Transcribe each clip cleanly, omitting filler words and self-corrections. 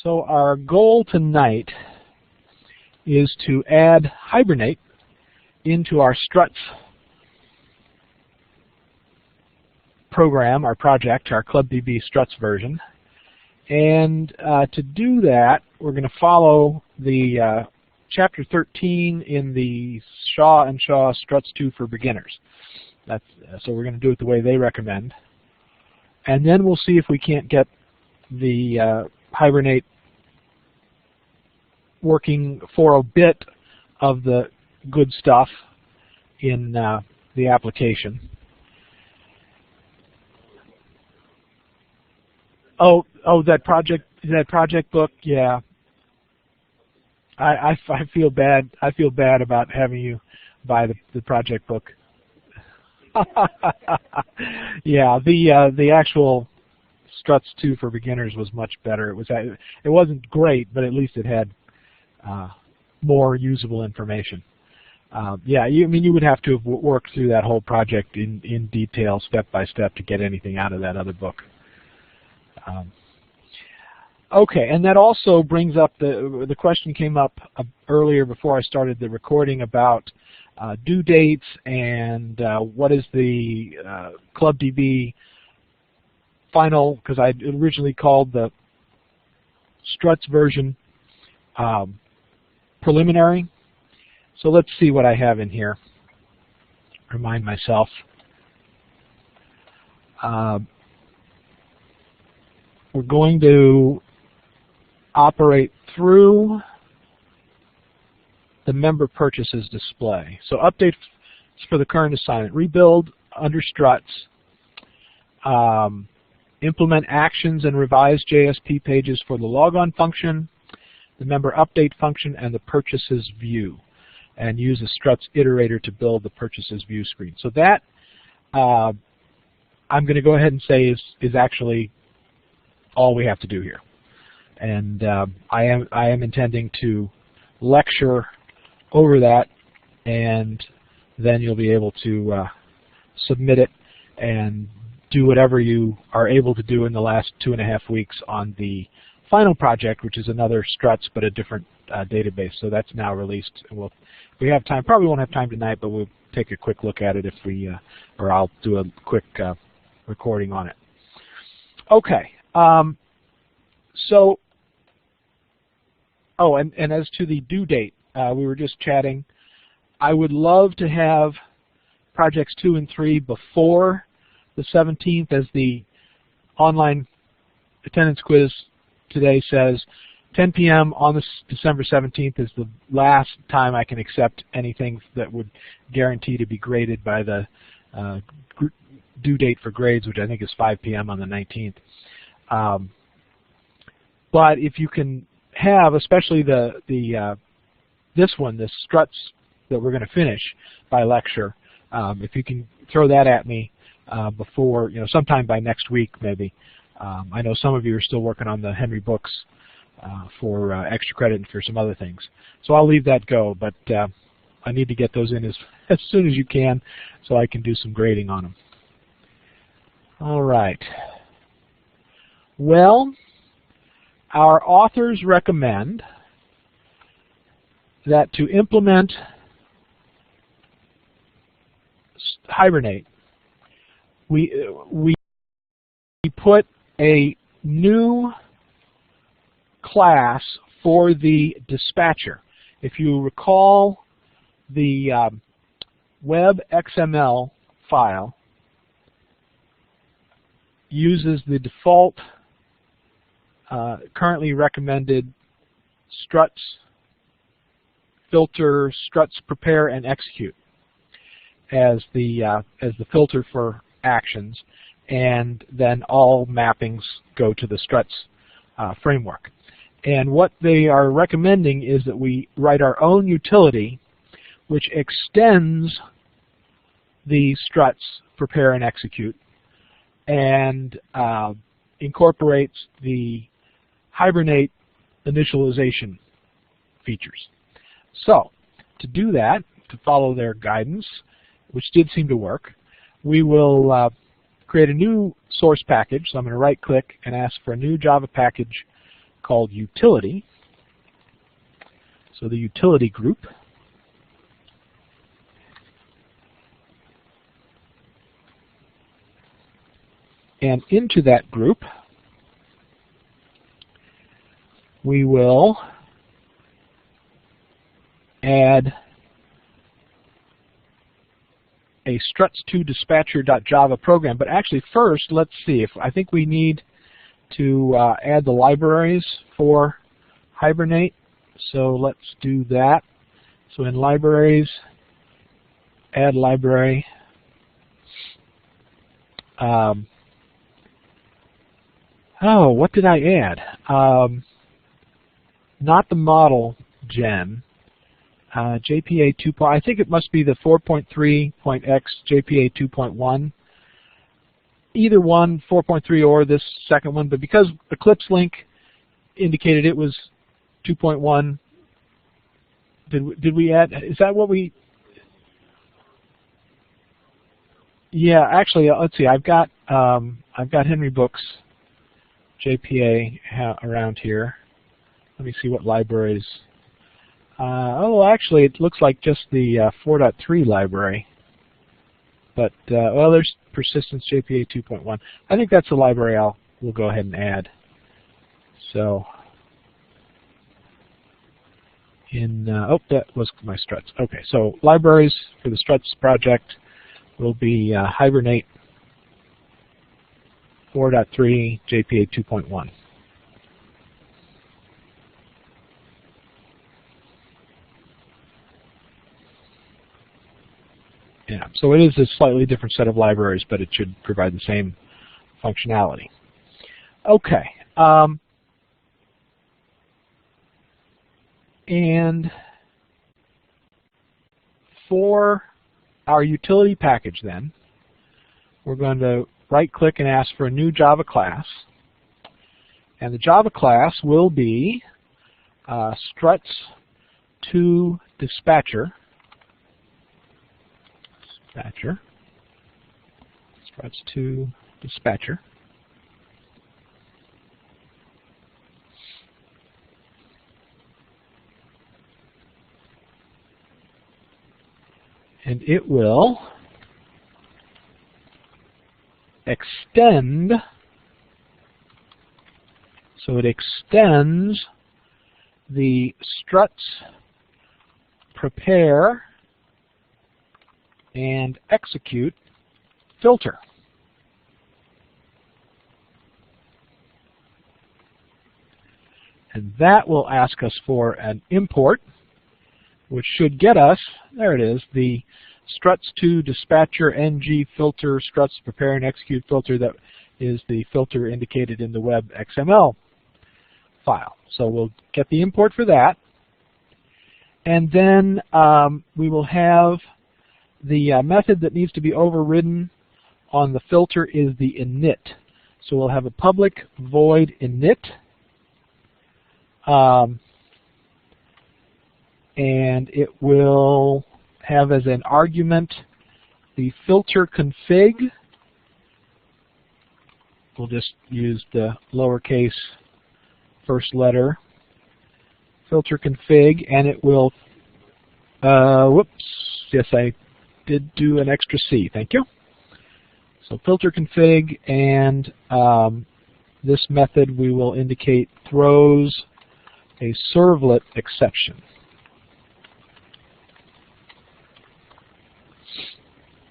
So our goal tonight is to add Hibernate into our struts program, our project, our ClubDB struts version. And to do that, we're going to follow the Chapter 13 in the Shaw and Shaw Struts 2 for Beginners. So we're going to do it the way they recommend. And then we'll see if we can't get the Hibernate working for a bit of the good stuff in the application. Oh, that project book, yeah. I feel bad. I feel bad about having you buy the project book. Yeah, the actual Struts 2 for Beginners was much better. It wasn't great, but at least it had more usable information. Yeah, you would have to have worked through that whole project in detail, step by step, to get anything out of that other book. Okay, and that also brings up the question came up earlier before I started the recording about due dates and what is the ClubDB final, because I originally called the struts version preliminary. So let's see what I have in here. Remind myself. We're going to operate through the member purchases display. So updates for the current assignment. Rebuild under struts. Implement actions and revise JSP pages for the logon function, the member update function, and the purchases view. And use a struts iterator to build the purchases view screen. So that I'm going to go ahead and say is actually all we have to do here. And I am intending to lecture over that, and then you'll be able to submit it and do whatever you are able to do in the last 2.5 weeks on the final project, which is another struts but a different database. So that's now released. If we have time, probably won't have time tonight, but we'll take a quick look at it if we, or I'll do a quick recording on it. Okay. So, and as to the due date, we were just chatting. I would love to have projects 2 and 3 before the 17th, as the online attendance quiz today says. 10 p.m. on the December 17th is the last time I can accept anything that would guarantee to be graded by the due date for grades, which I think is 5 p.m. on the 19th. But if you can have, especially this one, the struts that we're going to finish by lecture, if you can throw that at me before, sometime by next week maybe. I know some of you are still working on the Henry books for extra credit and for some other things. So I'll leave that go, but I need to get those in as soon as you can so I can do some grading on them. All right. Well, our authors recommend that to implement Hibernate, we put a new class for the dispatcher. If you recall, the web XML file uses the default currently recommended struts filter, struts prepare and execute as the filter for actions, and then all mappings go to the struts framework. And what they are recommending is that we write our own utility which extends the struts prepare and execute and incorporates the Hibernate initialization features. So to do that, to follow their guidance, which did seem to work, we will create a new source package. So I'm going to right click and ask for a new Java package called utility. So the utility group. And into that group, we will add a struts2 dispatcher.java program. But actually first, let's see. I think we need to add the libraries for Hibernate. So let's do that. So in libraries, add library. Oh, what did I add? Not the model gen. JPA 2. I think it must be the 4.3.x JPA 2.1. Either one, 4.3 or this second one, but because Eclipse link indicated it was 2.1, did we add? Is that what we? Yeah, actually, let's see. I've got Henry Books JPA around here. Let me see what libraries. Oh, actually, it looks like just the 4.3 library. But well, there's persistence JPA 2.1. I think that's the library we'll go ahead and add. So oh, that was my struts. Okay, so libraries for the struts project will be Hibernate 4.3 JPA 2.1. Yeah, so it is a slightly different set of libraries, but it should provide the same functionality. Okay. And for our utility package then, we're going to right-click and ask for a new Java class. And the Java class will be struts2 dispatcher. Struts2 dispatcher. And it will extend, so it extends the struts prepare and execute filter. And that will ask us for an import, which should get us, there it is, the struts2 dispatcher ng filter struts prepare and execute filter. That is the filter indicated in the web XML file. So we'll get the import for that. And then we will have the method that needs to be overridden on the filter is the init. So we'll have a public void init. And it will have as an argument the filter config. We'll just use the lowercase first letter, filter config, and it will, whoops, yes, I did do an extra C, thank you. So filter config, and this method we will indicate throws a servlet exception.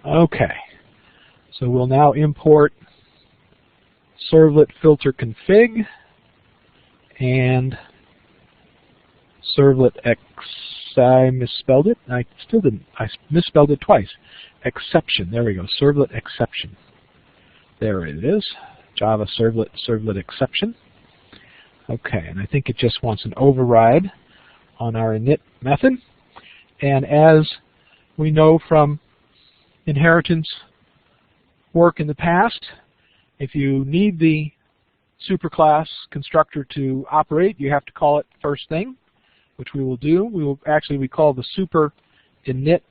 Okay, so we'll now import servlet filter config and servlet I misspelled it. I still didn't. I misspelled it twice. Exception. There we go. Servlet exception. There it is. Java servlet exception. Okay, and I think it just wants an override on our init method. And as we know from inheritance work in the past, if you need the superclass constructor to operate, you have to call it first thing, which we will do. We call the super init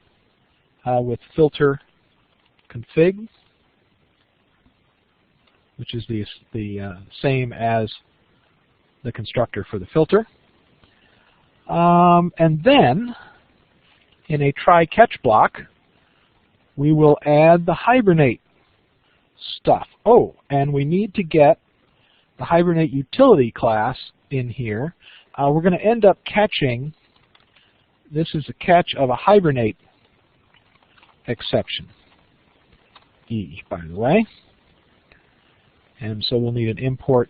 with filter config, which is the same as the constructor for the filter. And then, in a try-catch block, we will add the hibernate stuff. Oh, and we need to get the hibernate utility class in here. We're going to end up catching, this is a catch of a hibernate exception, E, by the way. And so we'll need an import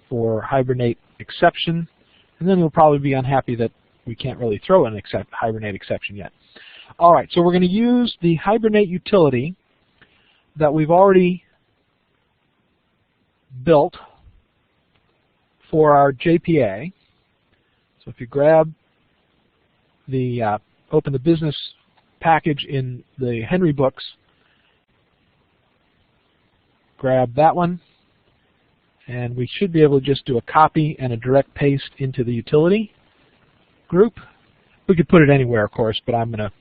for hibernate exception, and then we'll probably be unhappy that we can't really throw an hibernate exception yet. All right, so we're going to use the hibernate utility that we've already built for our JPA. So if you grab the, open the business package in the Henry books, grab that one, and we should be able to just do a copy and a direct paste into the utility group. We could put it anywhere, of course, but I'm going to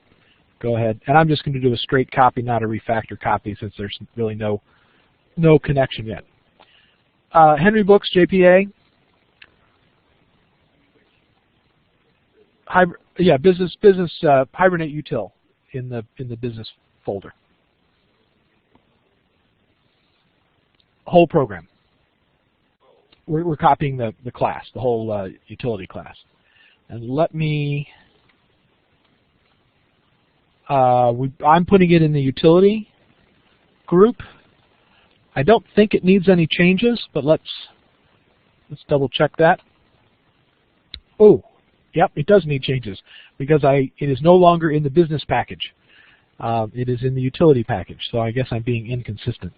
go ahead, and I'm just going to do a straight copy, not a refactor copy, since there's really no connection yet. Henry books, JPA, business hibernate util in the business folder. Whole program. We're copying the class, the whole utility class. And let me, I'm putting it in the utility group. I don't think it needs any changes, but let's double check that. Oh, yep, it does need changes because it is no longer in the business package. It is in the utility package, so I guess I'm being inconsistent.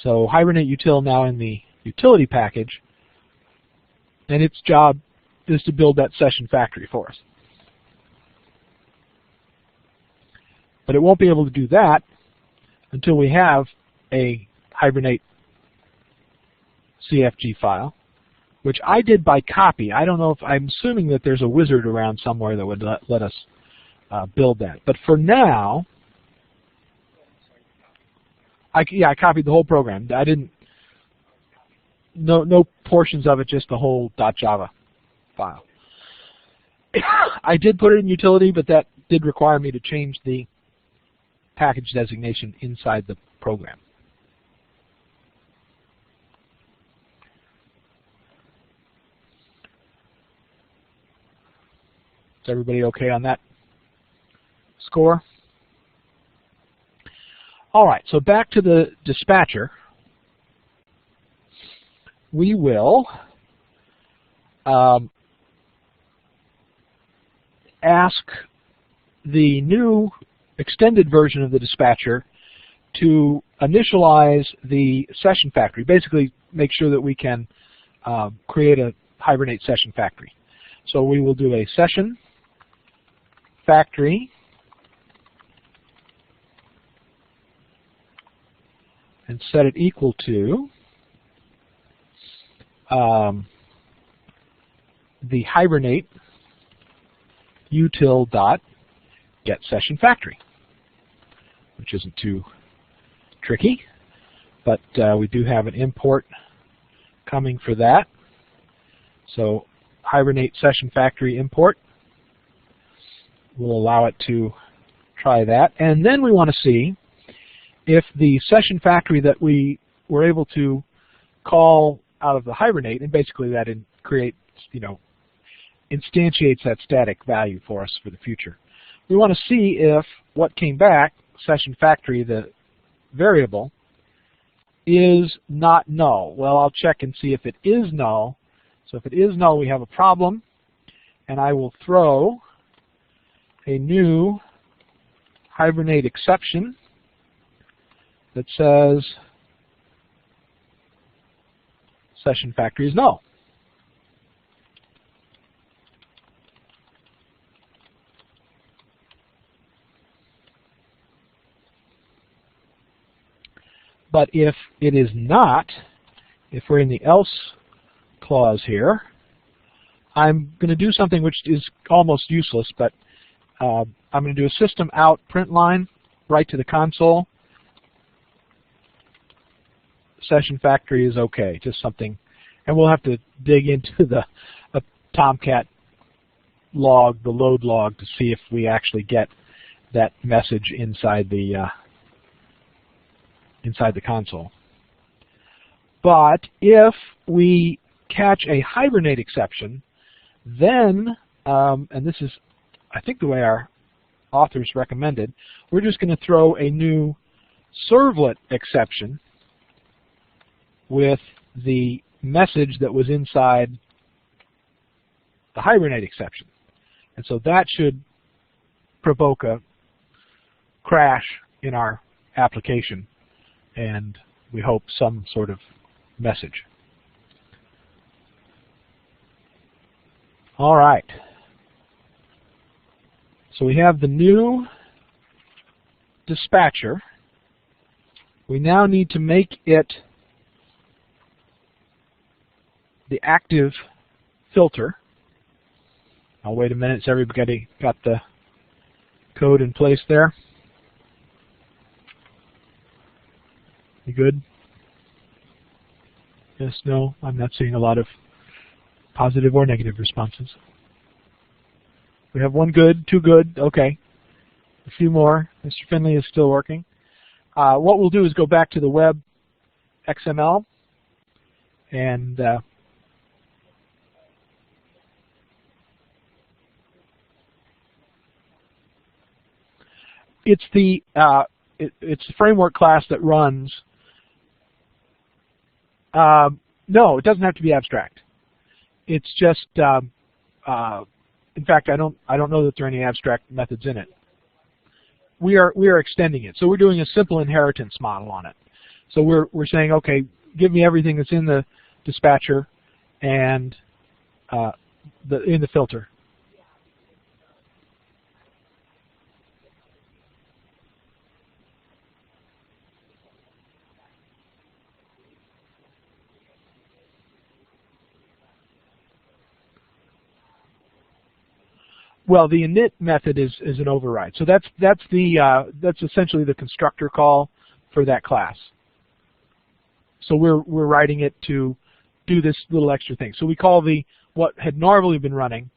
So hibernate util now in the utility package, and its job is to build that session factory for us. But it won't be able to do that until we have a hibernate CFG file, which I did by copy. I don't know if, I'm assuming that there's a wizard around somewhere that would let us build that. But for now, I copied the whole program. I didn't, no portions of it, just the whole .java file. I did put it in utility, but that did require me to change the package designation inside the program. Is everybody okay on that score? All right, so back to the dispatcher. We will ask the new extended version of the dispatcher to initialize the session factory, basically make sure that we can create a hibernate session factory. So we will do a session factory and set it equal to the hibernate util dot get session factory, which isn't too tricky, but we do have an import coming for that. So hibernate session factory import will allow it to try that, and then we want to see if the session factory that we were able to call out of the hibernate, and basically that creates, instantiates that static value for us for the future. We want to see if what came back, session factory, the variable, is not null. Well, I'll check and see if it is null. So if it is null, we have a problem, and I will throw a new hibernate exception that says session factory is null. But if it is not, if we're in the else clause here, I'm going to do something which is almost useless, but I'm going to do a system out print line right to the console. session factory is okay, just something, and we'll have to dig into the Tomcat log, the load log, to see if we actually get that message inside the console. But if we catch a hibernate exception, then, and this is, I think, the way our authors recommended, we're just going to throw a new servlet exception with the message that was inside the hibernate exception. And so that should provoke a crash in our application, and we hope some sort of message. All right. So we have the new dispatcher. We now need to make it the active filter. I'll wait a minute. Has everybody got the code in place there? You good? Yes, no? I'm not seeing a lot of positive or negative responses. We have one good, two good, okay. A few more. Mr. Finley is still working. What we'll do is go back to the web XML, and it's the framework class that runs. No, it doesn't have to be abstract. It's just, in fact, I don't know that there are any abstract methods in it. We are extending it, so we're doing a simple inheritance model on it. So we're saying, okay, give me everything that's in the dispatcher and in the filter. Well, the init method is an override. So that's essentially the constructor call for that class. So we're writing it to do this little extra thing. So we call what had normally been running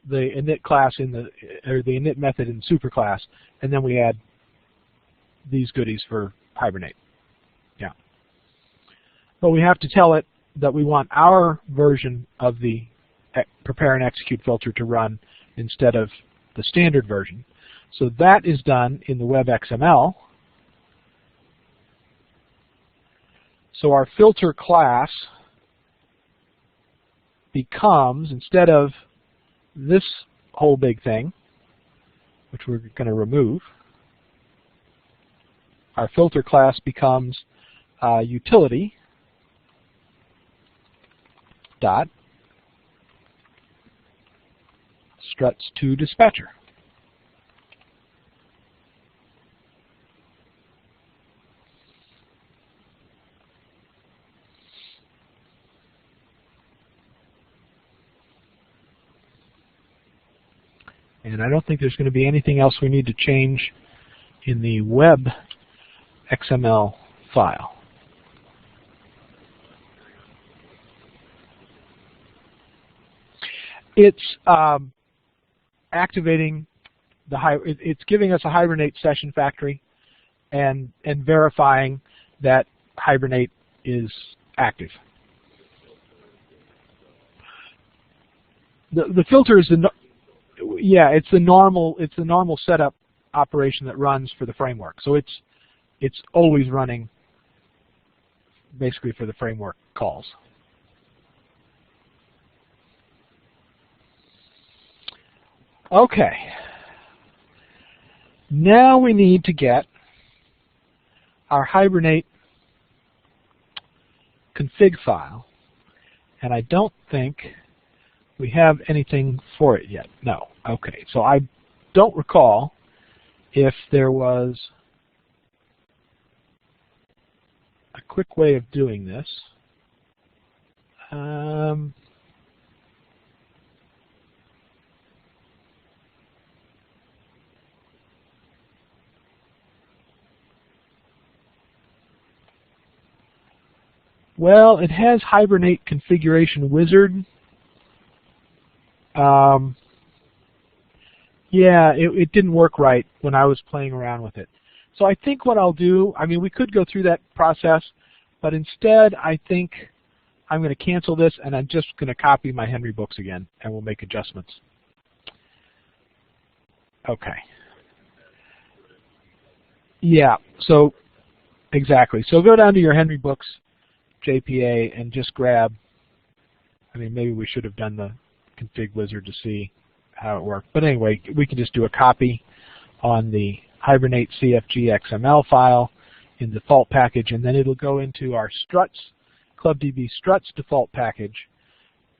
the init class the init method in the superclass, and then we add these goodies for hibernate. Yeah. But we have to tell it that we want our version of the prepare and execute filter to run instead of the standard version. So that is done in the web XML. So our filter class becomes, instead of this whole big thing, which we're going to remove, our filter class becomes utility dot struts to dispatcher. And I don't think there's going to be anything else we need to change in the web XML file. It's activating it's giving us a hibernate session factory and verifying that hibernate is active. The filter is it's the normal setup operation that runs for the framework. So it's always running basically for the framework calls. Okay. Now we need to get our hibernate config file, and I don't think we have anything for it yet. No. Okay. So I don't recall if there was a quick way of doing this. Well, it has Hibernate Configuration Wizard. Yeah, it didn't work right when I was playing around with it. So I think what I'll do, I mean, we could go through that process, but instead I think I'm going to cancel this and I'm just going to copy my Henry books again and we'll make adjustments. Okay. Yeah, so exactly. So go down to your Henry books JPA and just grab, I mean, maybe we should have done the config wizard to see how it worked. But anyway, we can just do a copy on the Hibernate CFG XML file in the default package, and then it'll go into our struts, ClubDB struts default package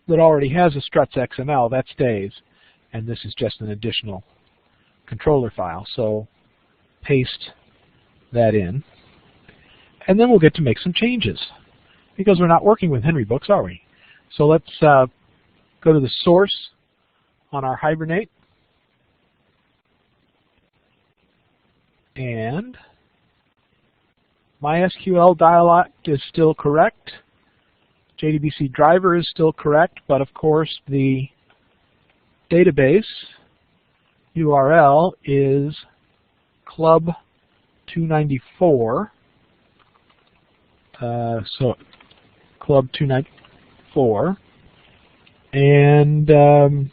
that already has a struts XML. That stays, and this is just an additional controller file. So paste that in, and then we'll get to make some changes because we're not working with Henry books, are we? So let's go to the source on our Hibernate, and MySQL dialect is still correct. JDBC driver is still correct, but of course the database URL is club 294. So club 294, and the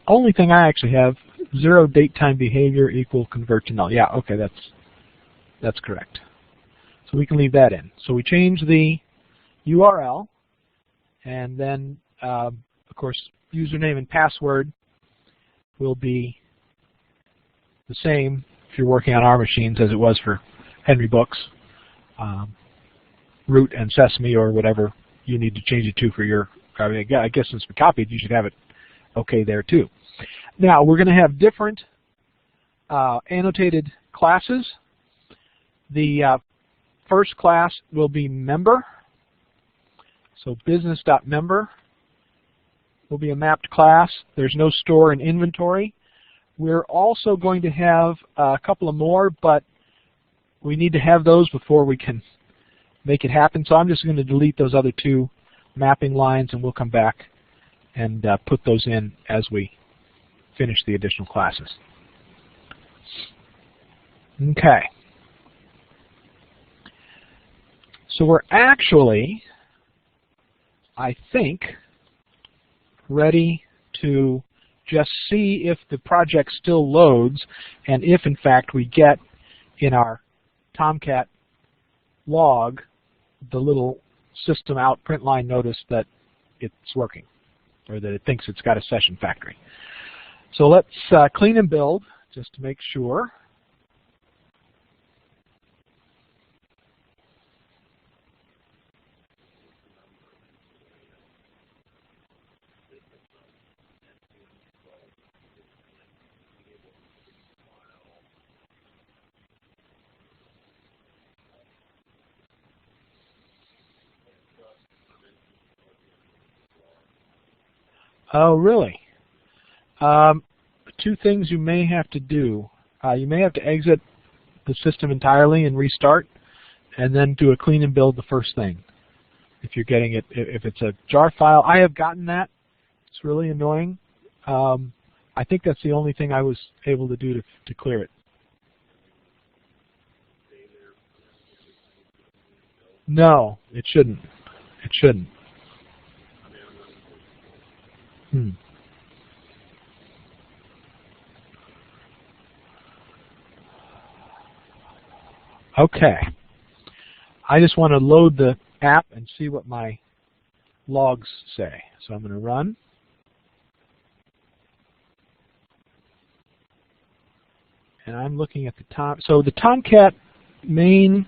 only thing I actually have, 0 date time behavior equal convert to null. Yeah, okay, that's correct. So we can leave that in. So we change the URL, and then of course username and password will be the same if you're working on our machines as it was for Henry books, root and sesame or whatever you need to change it to for your. I mean, I guess since we copied, you should have it okay there too. Now we're going to have different annotated classes. The first class will be member. So business.member will be a mapped class. There's no store and inventory. We're also going to have a couple of more, but we need to have those before we can make it happen. So I'm just going to delete those other 2 mapping lines, and we'll come back and put those in as we finish the additional classes. Okay. So we're actually, I think, ready to just see if the project still loads and if, in fact, we get in our Tomcat log the little system out print line notice that it's working, or that it thinks it's got a session factory. So let's clean and build just to make sure. Oh, really? 2 things you may have to do. You may have to exit the system entirely and restart, and then do a clean and build the first thing. If you're getting it, if it's a jar file, I have gotten that. It's really annoying. I think that's the only thing I was able to do to clear it. No, it shouldn't. It shouldn't. Okay. I just want to load the app and see what my logs say. So I'm going to run. And I'm looking at the so the Tomcat main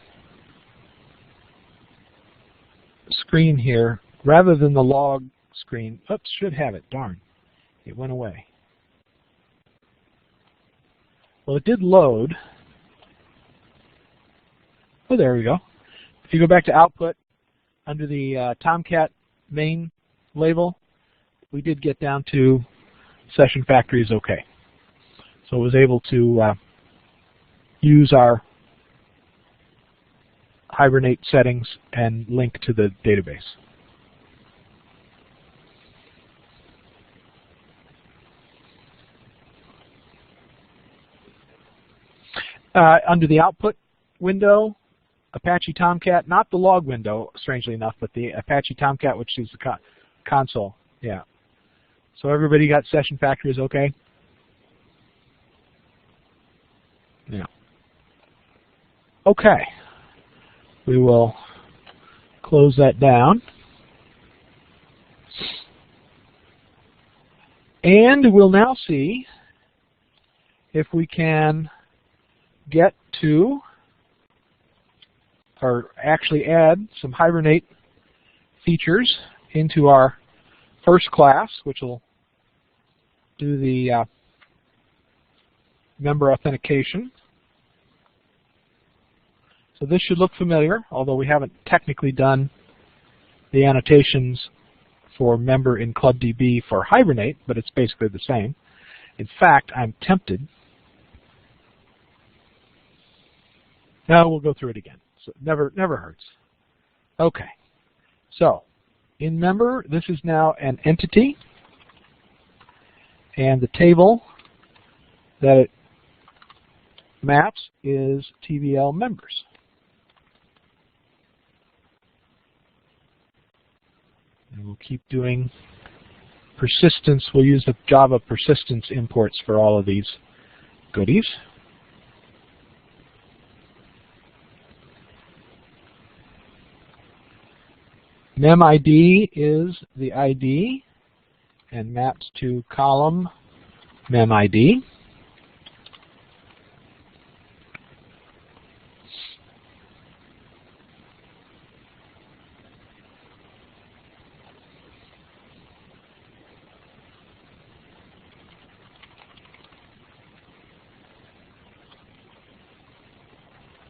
screen here, rather than the log screen, oops, should have it, darn, it went away. Well, it did load. Oh, there we go. If you go back to output, under the Tomcat main label, we did get down to session factory is okay. So it was able to use our Hibernate settings and link to the database. Under the output window, Apache Tomcat, not the log window, strangely enough, but the Apache Tomcat, which is the console. Yeah. So everybody got Session Factories okay? Yeah. Okay. We will close that down. And we'll now see if we can get to, or actually add some Hibernate features into our first class, which will do the member authentication. So this should look familiar, although we haven't technically done the annotations for member in ClubDB for Hibernate, but it's basically the same. In fact, I'm tempted. No, we'll go through it again. So never hurts. Okay. So in member, this is now an entity, and the table that it maps is TBL members. And we'll keep doing persistence. We'll use the Java persistence imports for all of these goodies. MemID is the ID and maps to column MemID.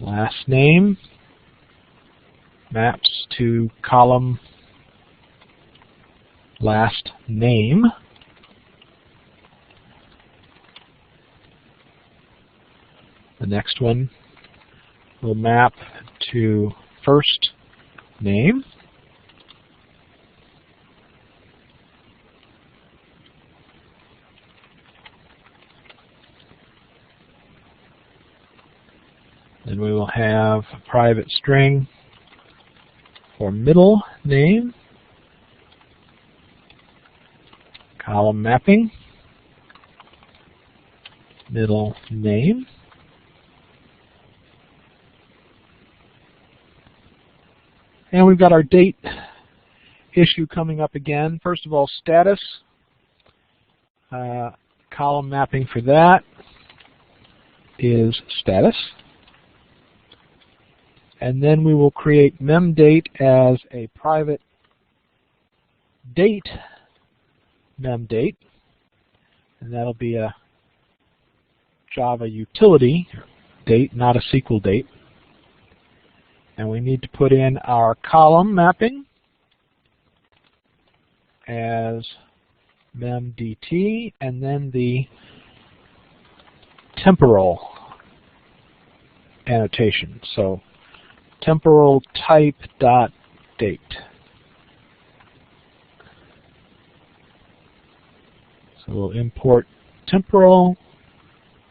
Last name maps to column last name. The next one will map to first name. Then we will have a private string for middle name, column mapping, middle name. And we've got our date issue coming up again. First of all, status, column mapping for that is status. And then we will create memDate as a private date memDate, and that'll be a Java utility date, not a SQL date. And we need to put in our column mapping as memDT, and then the temporal annotation. So temporal type dot date. So we'll import temporal,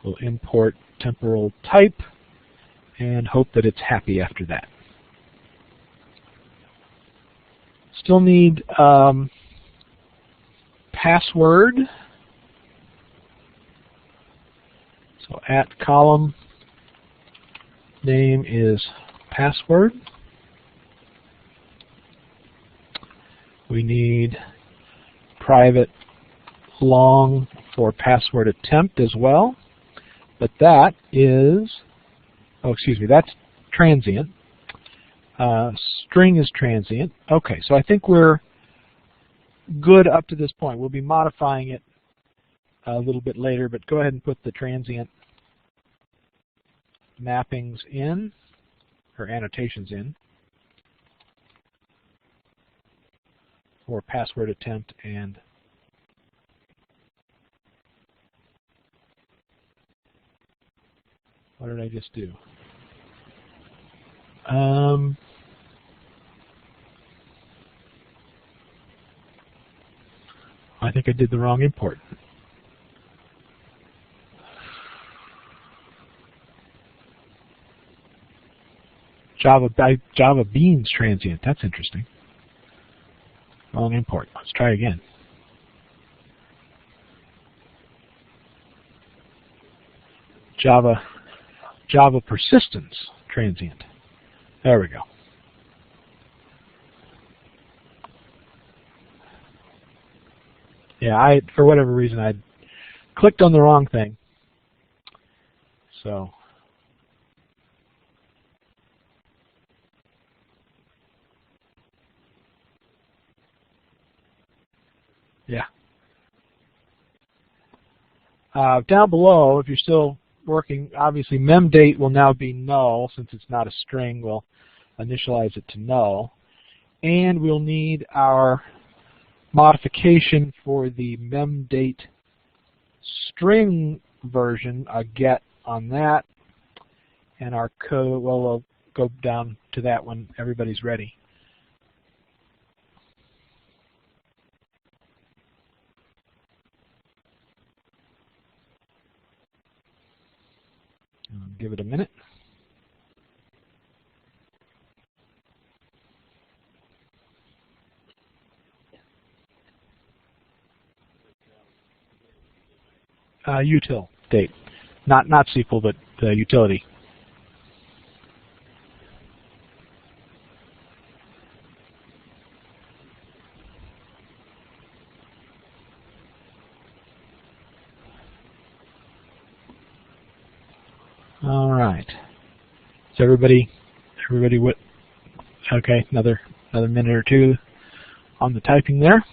we'll import temporal type, and hope that it's happy after that. Still need password. So at column name is password. We need private long for password attempt as well, but that is, oh, excuse me, that's transient. String is transient. Okay, so I think we're good up to this point. We'll be modifying it a little bit later, but go ahead and put the transient mappings in, or annotations in, for password attempt and what did I just do? I think I did the wrong import. Java beans transient. That's interesting. Wrong import. Let's try again. Java persistence transient. There we go. Yeah, for whatever reason I clicked on the wrong thing. So yeah. Down below, if you're still working, obviously memdate will now be null since it's not a string. We'll initialize it to null. And we'll need our modification for the memdate string version, a get on that. And our code, well, we'll go down to that when everybody's ready. Give it a minute. Util date, not SQL, but the utility. All right. So everybody what? Okay, another minute or two on the typing there.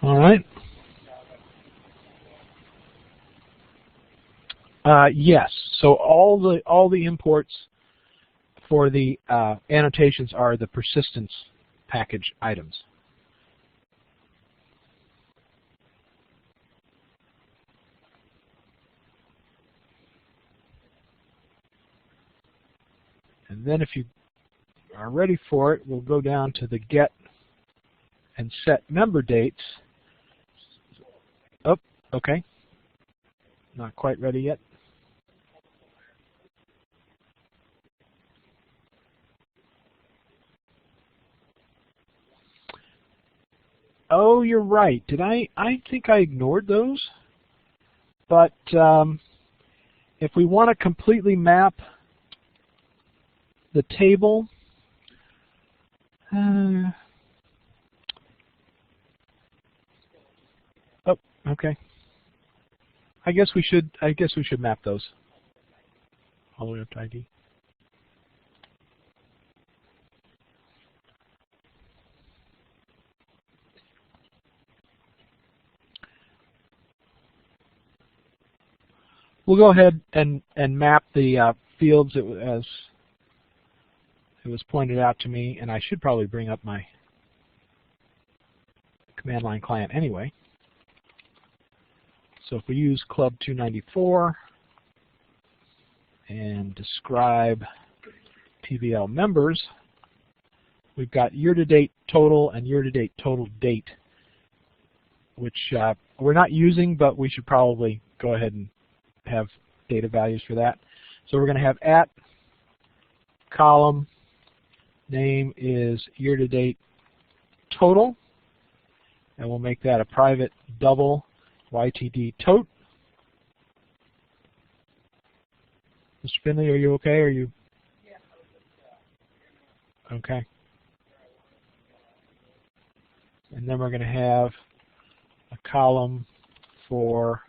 All right. Yes. So all the imports for the annotations are the persistence package items. And then if you are ready for it, we'll go down to the get and set member dates. Oh, okay. Not quite ready yet. Oh, you're right. I think I ignored those. But if we want to completely map the table, oh, okay. I guess we should map those all the way up to ID. We'll go ahead and map the fields as it was pointed out to me, and I should probably bring up my command line client anyway. So if we use Club 294 and describe PBL members, we've got year-to-date total and year-to-date total date, which we're not using, but we should probably go ahead and have data values for that. So we're going to have at column name is year-to-date total, and we'll make that a private double YTD tote. Mr. Finley, are you okay? Are you? Okay. And then we're going to have a column for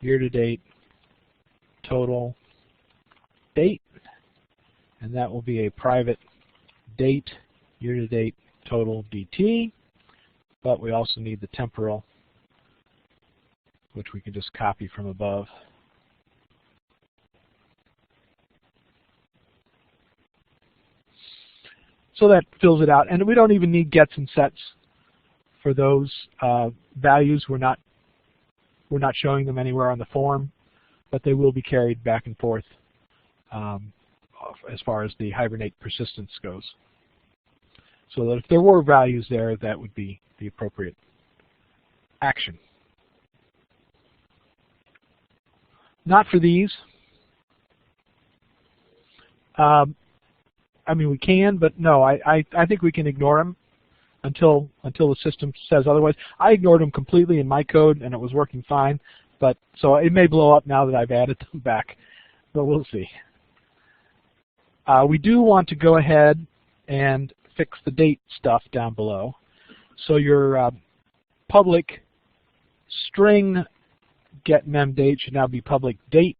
year-to-date total date, and that will be a private date, year-to-date total DT, but we also need the temporal, which we can just copy from above. So that fills it out, and we don't even need gets and sets for those values. We're not showing them anywhere on the form, but they will be carried back and forth as far as the hibernate persistence goes. So that if there were values there, that would be the appropriate action. Not for these. I mean, we can, but no, I think we can ignore them until the system says otherwise. I ignored them completely in my code, and it was working fine. But so it may blow up now that I've added them back, but we'll see. We do want to go ahead and fix the date stuff down below. So your public string get memdate should now be public date.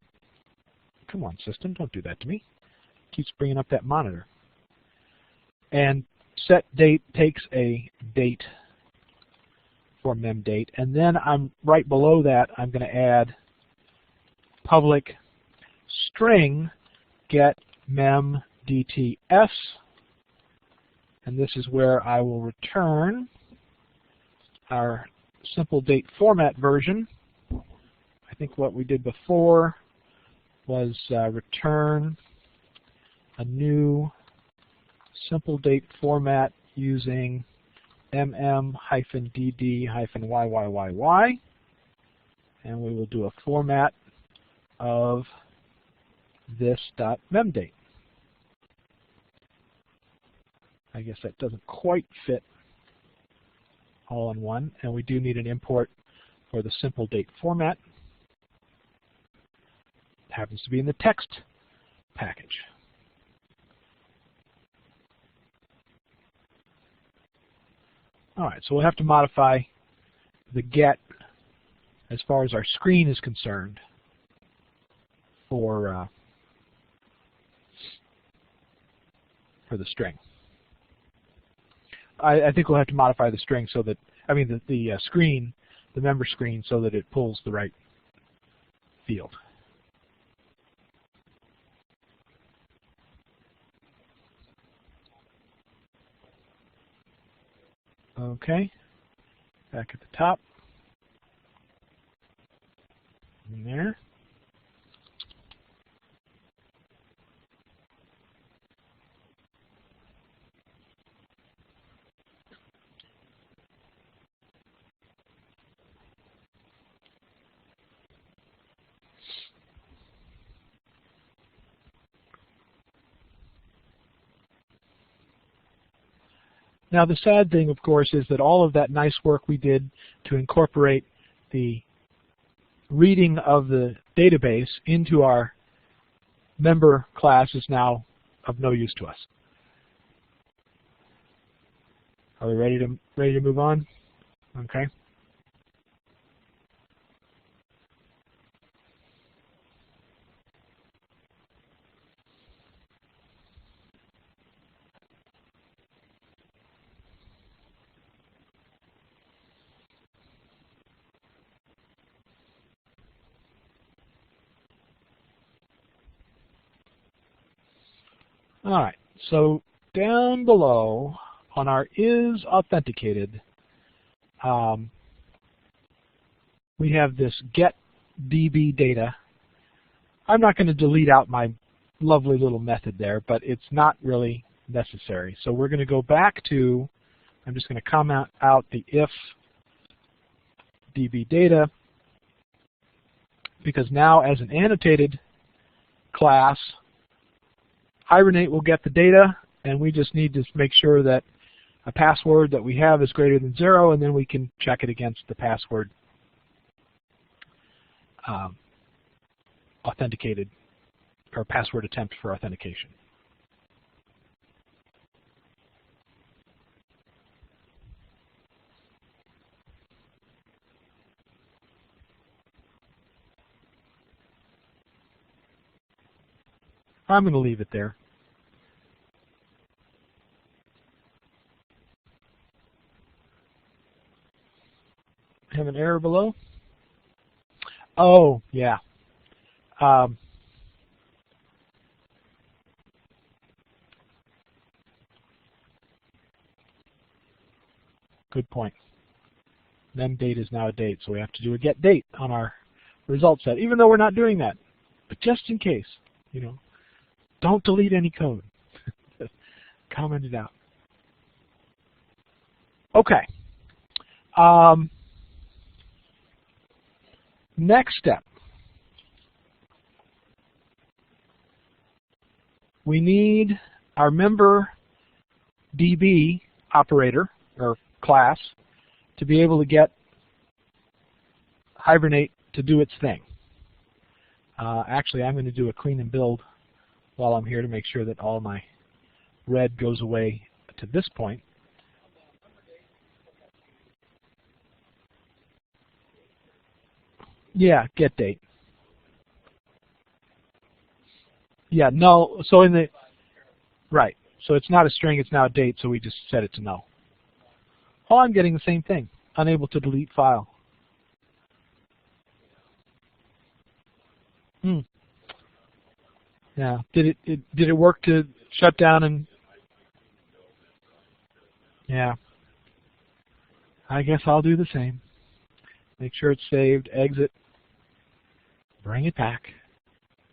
Come on, system, don't do that to me. It keeps bringing up that monitor. And set date takes a date for memdate, and then I'm right below that. I'm going to add public string get memdts, and this is where I will return our simple date format version. I think what we did before was return a new simple date format using mm-dd-yyyy, and we will do a format of this.memdate. I guess that doesn't quite fit all in one, and we do need an import for the simple date format. It happens to be in the text package. All right, so we'll have to modify the get as far as our screen is concerned for the string. I think we'll have to modify the string so that, I mean the screen, the member screen, so that it pulls the right field. Okay, back at the top, in there. Now the sad thing, of course, is that all of that nice work we did to incorporate the reading of the database into our member class is now of no use to us. Are we ready to move on? Okay. All right, so down below on our is authenticated, we have this get DB data. I'm not going to delete out my lovely little method there, but it's not really necessary. So we're going to go back to, I'm just going to comment out the if DB data, because now as an annotated class, Hibernate will get the data, and we just need to make sure that a password that we have is greater than 0, and then we can check it against the password authenticated, or password attempt for authentication. I'm going to leave it there. Have an error below? Oh, yeah. Good point. Mem date is now a date, so we have to do a get date on our result set, even though we're not doing that. But just in case, you know, don't delete any code. Comment it out. Okay. Next step. We need our member DB operator, or class, to be able to get Hibernate to do its thing. Actually, I'm going to do a clean and build while I'm here to make sure that all my red goes away to this point. Yeah, get date. Yeah, null. So in the right. So it's not a string, it's now a date, so we just set it to null. Oh, I'm getting the same thing. Unable to delete file. Yeah. Did it work to shut down and yeah. I guess I'll do the same. Make sure it's saved, exit, bring it back.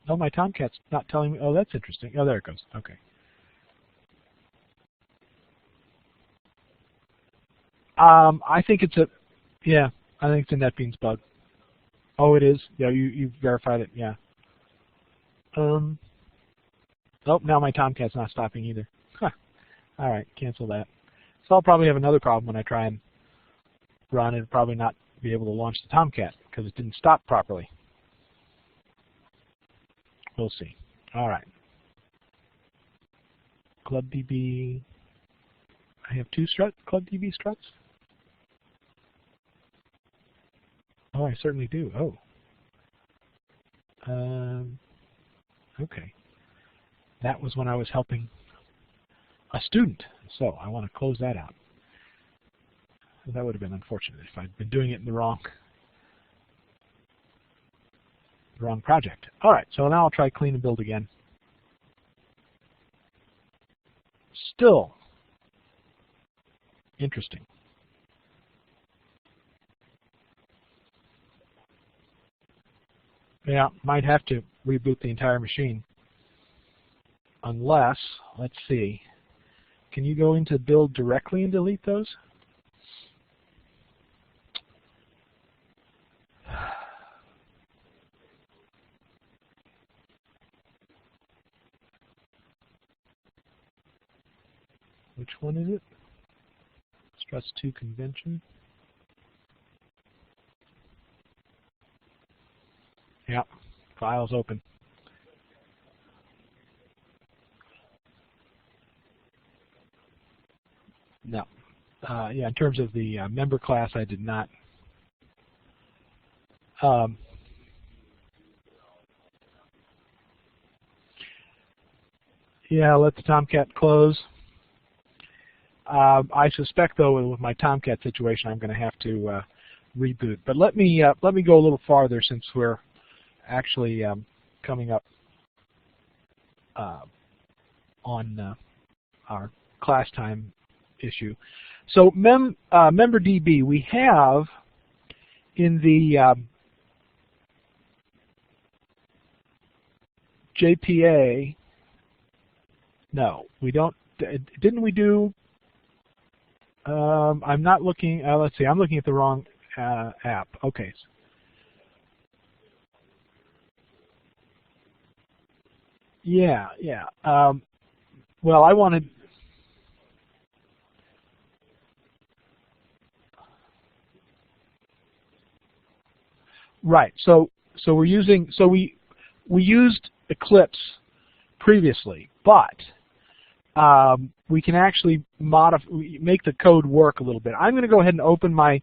Oh, my Tomcat's not telling me. Oh, that's interesting. Oh, there it goes. Okay. I think it's a, yeah, I think it's a NetBeans bug. Oh, it is? Yeah, you verified it, yeah. Oh, now my Tomcat's not stopping either. Huh. All right, cancel that. So I'll probably have another problem when I try and run and probably not be able to launch the Tomcat because it didn't stop properly. We'll see. All right. ClubDB. I have two ClubDB struts. Oh, I certainly do. Oh. Okay. That was when I was helping a student, so I want to close that out. That would have been unfortunate if I'd been doing it in the wrong project. All right, so now I'll try clean and build again. Still interesting. Yeah, might have to reboot the entire machine. Unless, let's see, can you go into build directly and delete those? Which one is it? Struts 2 convention. Yep, file's open. No. Yeah, in terms of the member class, I did not. Yeah, let the Tomcat close. I suspect, though, with my Tomcat situation, I'm going to have to reboot. But let me go a little farther since we're actually coming up on our class time issue. So member DB, we have in the JPA. No, we don't. Didn't we do? I'm not looking. Let's see. I'm looking at the wrong app. Okay. Yeah, yeah. Well, I wanted. Right. So we're using. So we used Eclipse previously, but we can actually make the code work a little bit. I'm going to go ahead and open my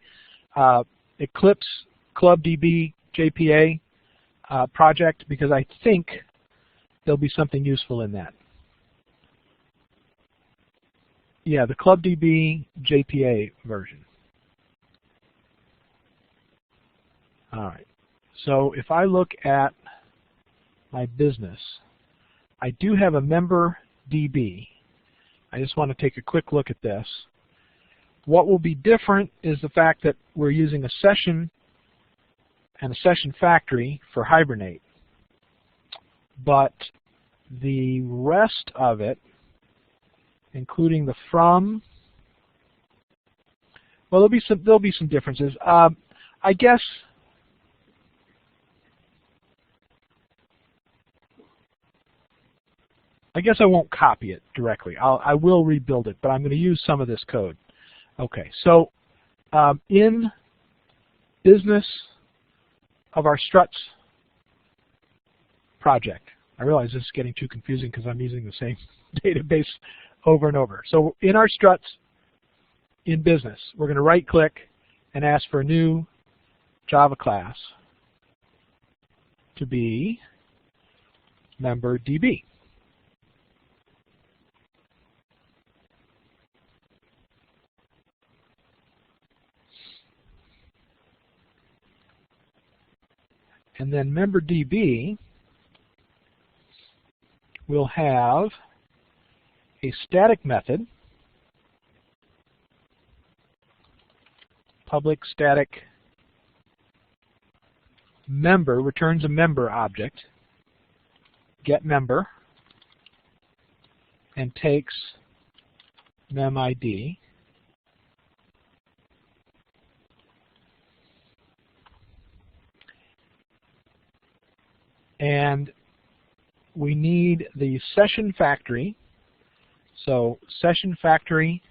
Eclipse ClubDB JPA project because I think there'll be something useful in that. Yeah, the ClubDB JPA version. All right. So if I look at my business, I do have a member DB. I just want to take a quick look at this. What will be different is the fact that we're using a session and a session factory for Hibernate. But the rest of it, including the from, well, there'll be some differences. I guess I won't copy it directly. I will rebuild it, but I'm going to use some of this code. Okay, so in business of our struts project, I realize this is getting too confusing because I'm using the same database over and over. So in our struts in business, we're going to right-click and ask for a new Java class to be member DB. And then member DB will have a static method, public static member, returns a member object, get member, and takes memID. And we need the session factory. So session factory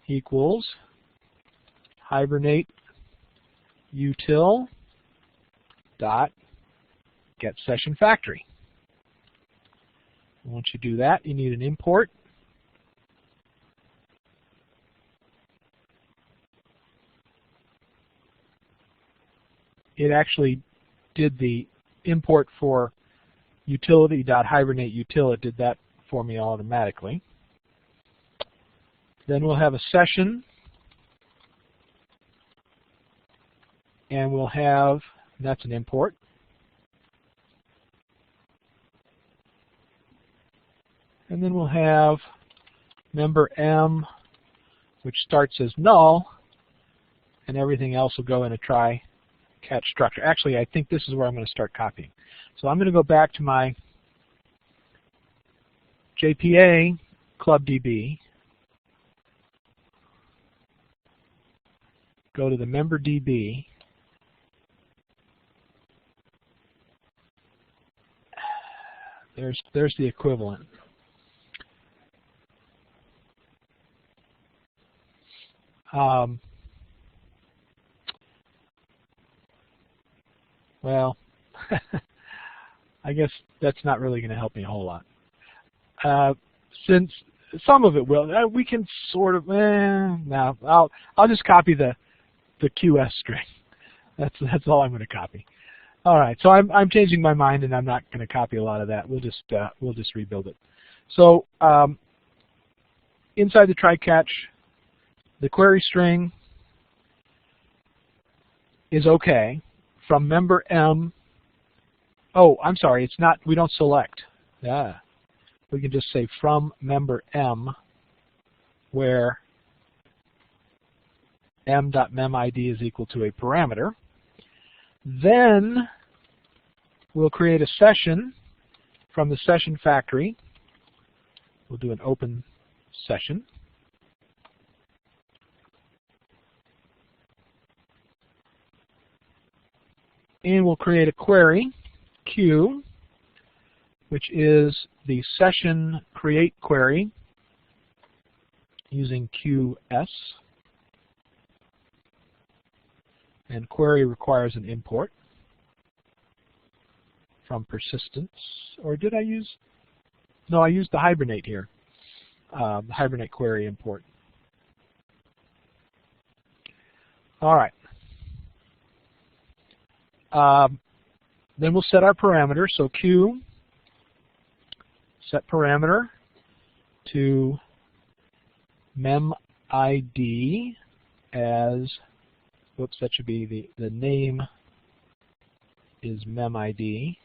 equals Hibernate util dot get session factory. Once you do that, you need an import. It actually did the import for utility.hibernate-util. It did that for me automatically. Then we'll have a session, and we'll have, that's an import. And then we'll have member M, which starts as null, and everything else will go in a try catch structure. Actually, I think this is where I'm going to start copying. So I'm going to go back to my JPA ClubDB, go to the member DB, there's the equivalent. Well, I guess that's not really going to help me a whole lot. Since some of it will, we can sort of. No, I'll just copy the QS string. That's all I'm going to copy. All right, so I'm changing my mind, and I'm not going to copy a lot of that. We'll just rebuild it. So inside the try catch, the query string is okay. From member M, oh, I'm sorry, it's not, we don't select. Yeah. We can just say from member M, where m.memid is equal to a parameter. Then we'll create a session from the session factory. We'll do an open session. And we'll create a query, Q, which is the session create query using QS. And query requires an import from persistence. Or did I use? No, I used the Hibernate here, the Hibernate query import. All right. Then we'll set our parameter. So Q, set parameter to memID as, whoops, that should be the name is memID,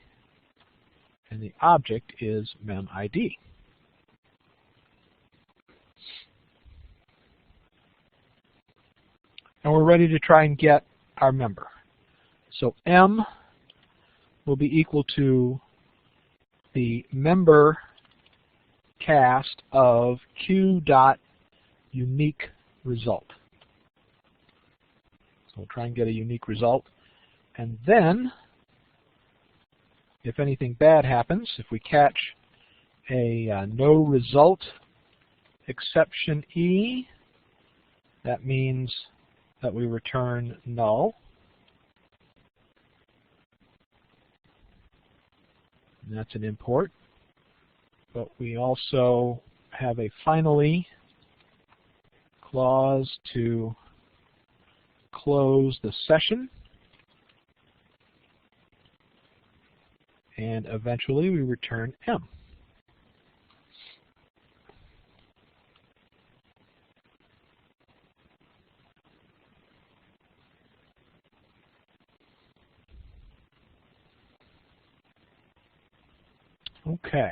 and the object is memID. And we're ready to try and get our member. So M will be equal to the member cast of Q dot unique result. So we'll try and get a unique result. And then, if anything bad happens, if we catch a no result exception E, that means that we return null. And that's an import. But we also have a finally clause to close the session. And eventually we return M. Okay.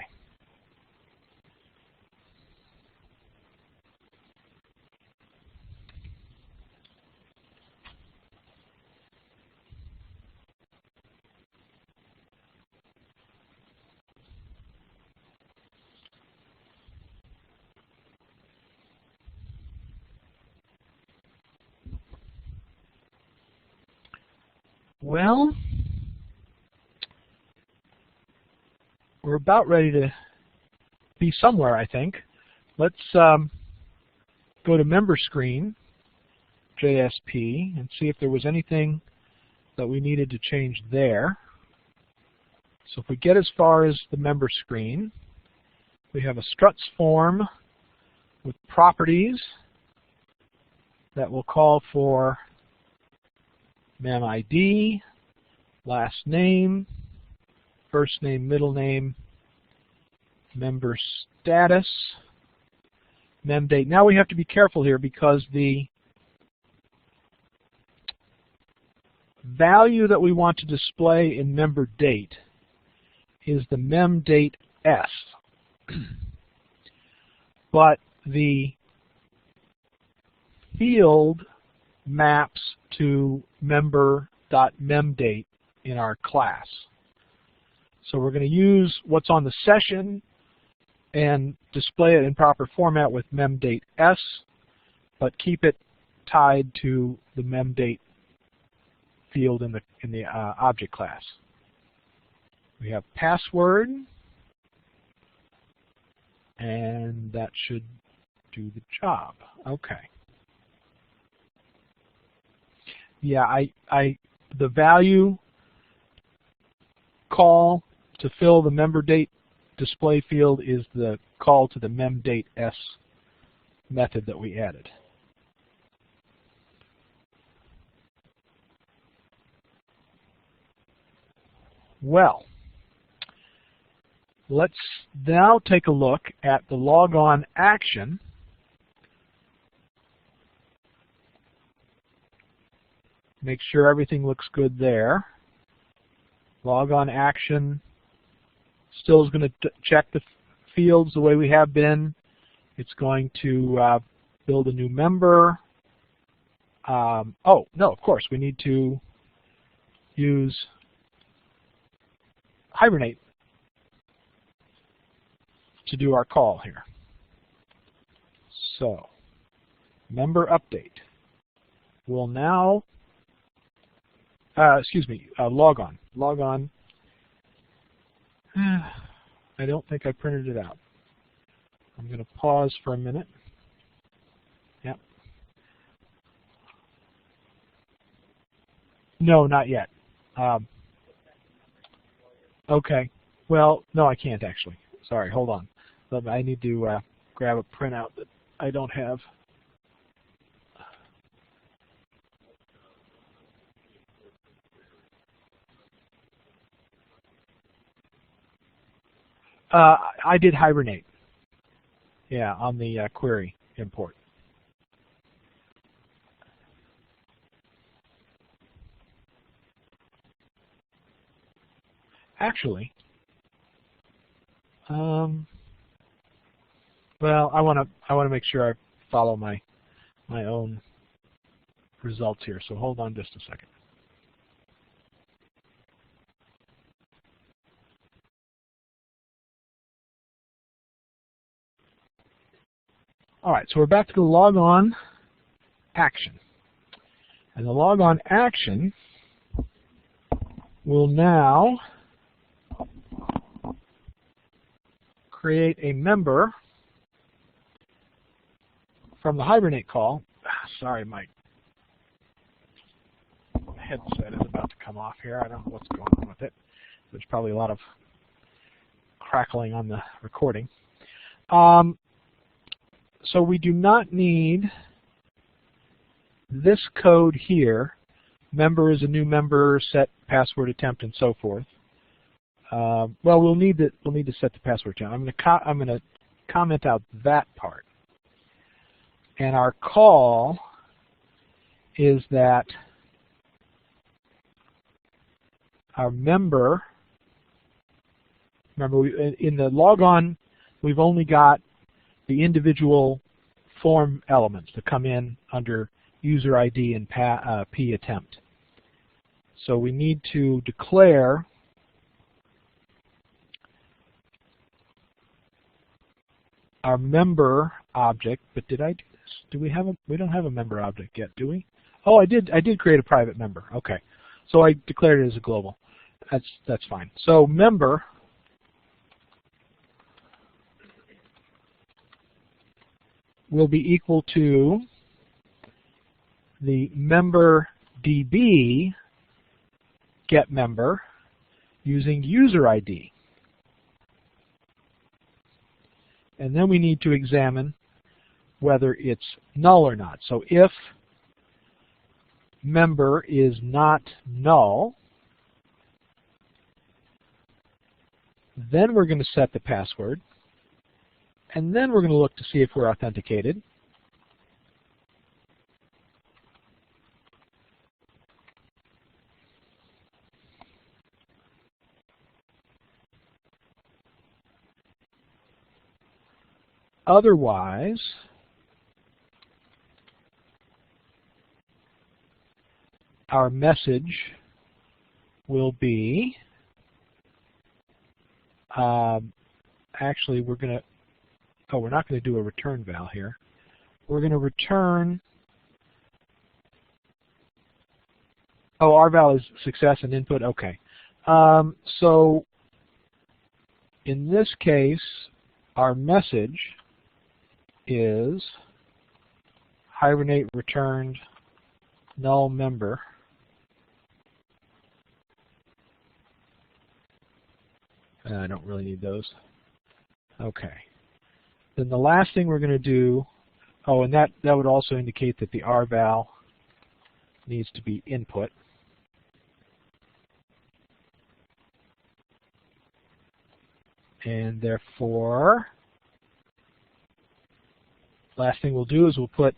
Well, we're about ready to be somewhere, I think. Let's go to member screen, JSP, and see if there was anything that we needed to change there. So if we get as far as the member screen, we have a struts form with properties that will call for memID, last name, first name, middle name, member status, memdate. Now we have to be careful here because the value that we want to display in member date is the memdate S. But the field maps to member.memdate in our class. So we're going to use what's on the session and display it in proper format with memdate S, but keep it tied to the memdate field in the object class. We have password, and that should do the job. Okay. Yeah, the value call to fill the member date display field is the call to the memdate S method that we added. Well, let's now take a look at the logon action. Make sure everything looks good there. Logon action still is going to check the fields the way we have been. It's going to build a new member. Oh, no, of course, we need to use Hibernate to do our call here. So, member update will now, logon. Logon. I don't think I printed it out. I'm going to pause for a minute. Yep. No, not yet. Okay. Well, no, I can't actually. Sorry, hold on. I need to grab a printout that I don't have. I did Hibernate. Yeah, on the query import. Actually, well, I want to make sure I follow my own results here. So hold on just a second. All right, so we're back to the logon action. And the logon action will now create a member from the Hibernate call. Sorry, my headset is about to come off here. I don't know what's going on with it. There's probably a lot of crackling on the recording. So we do not need this code here. Member is a new member, set password attempt, and so forth. Well, we'll need to set the password attempt. I'm going to comment out that part. And our call is that our member. Remember, in the logon, we've only got the individual form elements that come in under user ID and p attempt. So we need to declare our member object. But did I do this? Do we have a? We don't have a member object yet, do we? Oh, I did. I did create a private member. Okay, so I declared it as a global. That's fine. So member will be equal to the member DB get member using user ID. And then we need to examine whether it's null or not. So if member is not null, then we're going to set the password. And then we're going to look to see if we're authenticated. Otherwise, our message will be, actually we're going to, oh, we're not going to do a return val here. We're going to return, oh, our val is success and input, okay. So in this case, our message is Hibernate returned null member. I don't really need those. Okay. Then the last thing we're going to do, oh, and that would also indicate that the rval needs to be input. And therefore, last thing we'll do is we'll put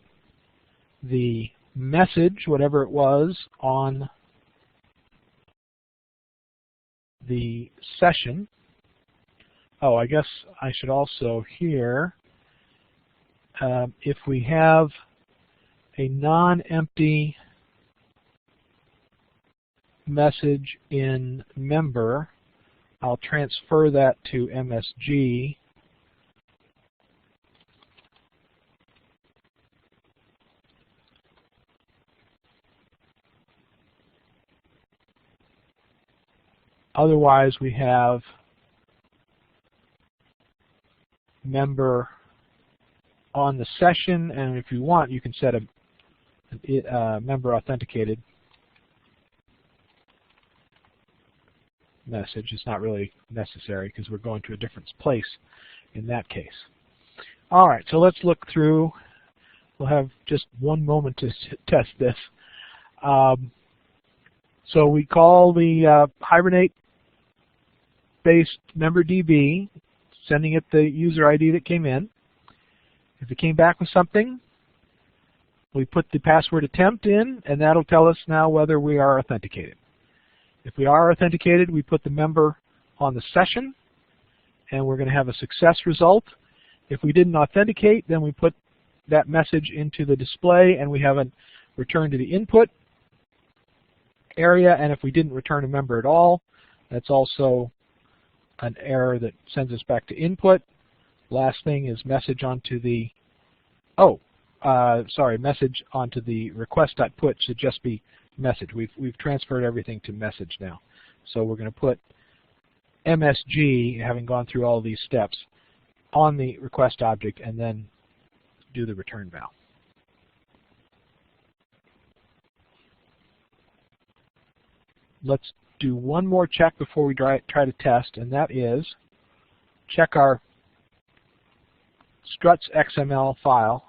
the message, whatever it was, on the session. Oh, I guess I should also here, if we have a non-empty message in member, I'll transfer that to MSG. Otherwise, we have member on the session, and if you want, you can set a member authenticated message. It's not really necessary because we're going to a different place in that case. All right, so let's look through. We'll have just one moment to test this. So we call the Hibernate-based member DB sending it the user ID that came in. If it came back with something, we put the password attempt in, and that'll tell us now whether we are authenticated. If we are authenticated, we put the member on the session, and we're going to have a success result. If we didn't authenticate, then we put that message into the display, and we have a return to the input area. And if we didn't return a member at all, that's also an error that sends us back to input. Last thing is message onto the message onto the request.put should just be message. We've transferred everything to message now. So we're going to put MSG, having gone through all these steps, on the request object and then do the return val. Let's do one more check before we try to test, and that is check our struts XML file,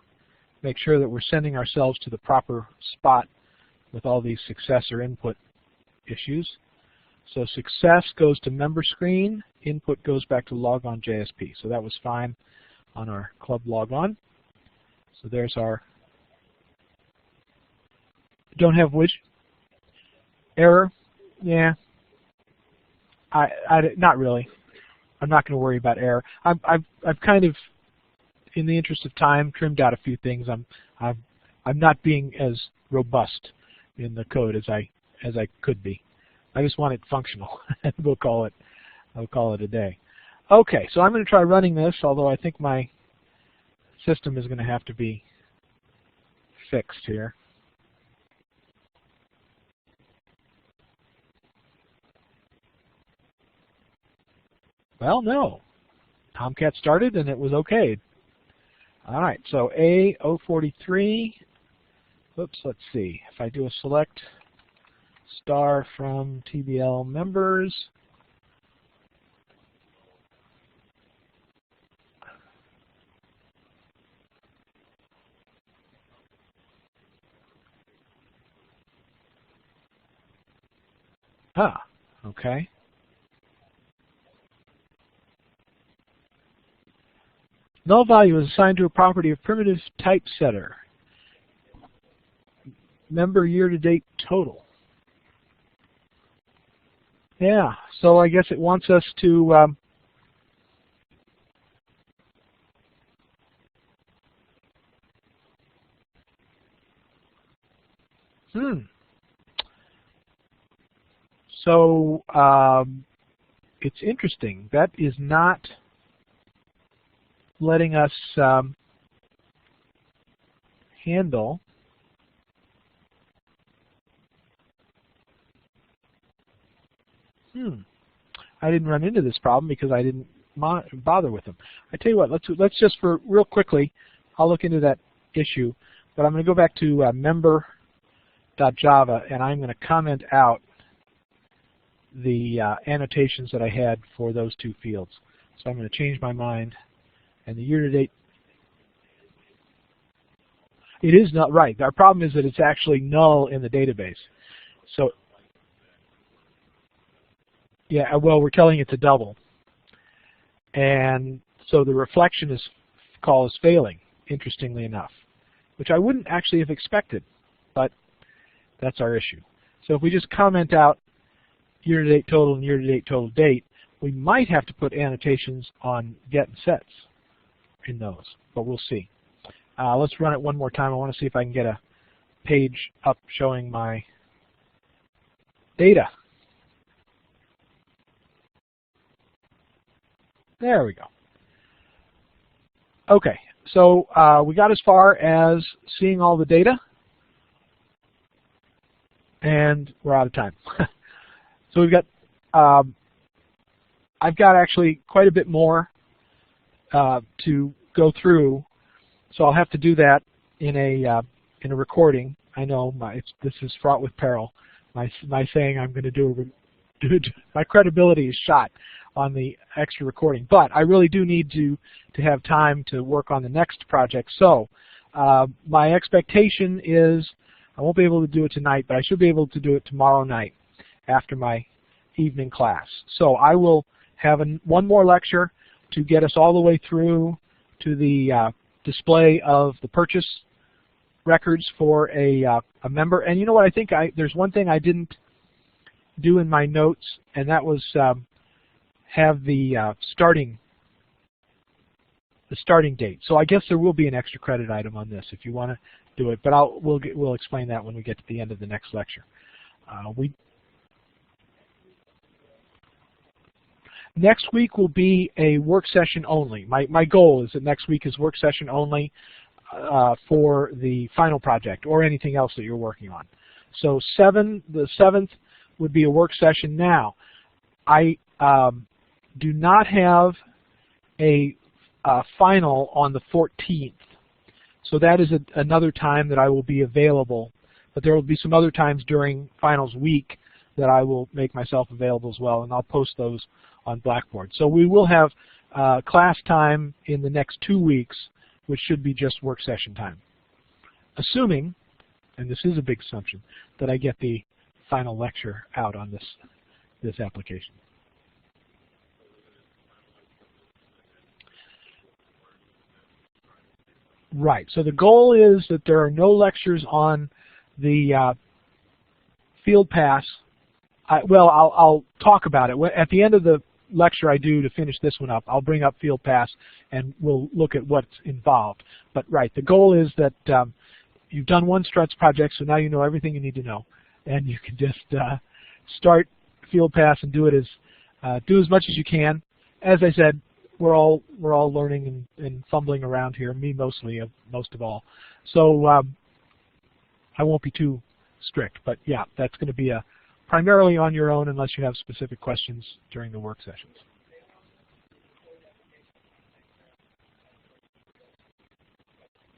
make sure that we're sending ourselves to the proper spot with all these success or input issues. So success goes to member screen, input goes back to logon JSP. So that was fine on our club logon. So there's our don't have widget error. Yeah, not really. I'm not going to worry about error. I've kind of, in the interest of time, trimmed out a few things. I'm not being as robust in the code as I could be. I just want it functional. I'll call it a day. Okay, so I'm going to try running this, although I think my system is going to have to be fixed here. Well, no. Tomcat started and it was okay. All right, so A043. Whoops, let's see. If I do a select star from TBL members, okay. Null value is assigned to a property of primitive type setter. Member year-to-date total. Yeah, so I guess it wants us to So it's interesting. That is not letting us handle I didn't run into this problem because I didn't bother with them. I tell you what, let's just for real quickly, I'll look into that issue, but I'm going to go back to member.java and I'm going to comment out the annotations that I had for those two fields. So I'm going to change my mind, and the year-to-date, it is not right. Our problem is that it's actually null in the database. So yeah, well, we're telling it to double. And so the reflection call is failing, interestingly enough, which I wouldn't actually have expected, but that's our issue. So if we just comment out year-to-date total and year-to-date total date, we might have to put annotations on get and sets in those, but we'll see. Let's run it one more time. I want to see if I can get a page up showing my data. There we go. Okay, so we got as far as seeing all the data, and we're out of time. So we've got, I've got actually quite a bit more to go through, so I'll have to do that in a recording. I know this is fraught with peril. My saying I'm going to do my credibility is shot on the extra recording, but I really do need to have time to work on the next project. So my expectation is I won't be able to do it tonight, but I should be able to do it tomorrow night after my evening class. So I will have one more lecture to get us all the way through to the display of the purchase records for a member. And you know what? I think there's one thing I didn't do in my notes, and that was have the starting date. So I guess there will be an extra credit item on this if you want to do it, but we'll explain that when we get to the end of the next lecture. Next week will be a work session only. My goal is that next week is work session only for the final project or anything else that you're working on. So the 7th would be a work session. Now, I do not have a final on the 14th. So that is another time that I will be available. But there will be some other times during finals week that I will make myself available as well, and I'll post those on Blackboard. So we will have class time in the next 2 weeks, which should be just work session time. Assuming, and this is a big assumption, that I get the final lecture out on this application. Right. So the goal is that there are no lectures on the Field Pass. I'll talk about it. At the end of the lecture I do to finish this one up, I'll bring up Field Pass and we'll look at what's involved. But right, the goal is that you've done one Struts project, so now you know everything you need to know, and you can just start Field Pass and do as much as you can. As I said, we're all learning and fumbling around here. Me mostly, most of all. So I won't be too strict, but yeah, that's going to be primarily on your own unless you have specific questions during the work sessions.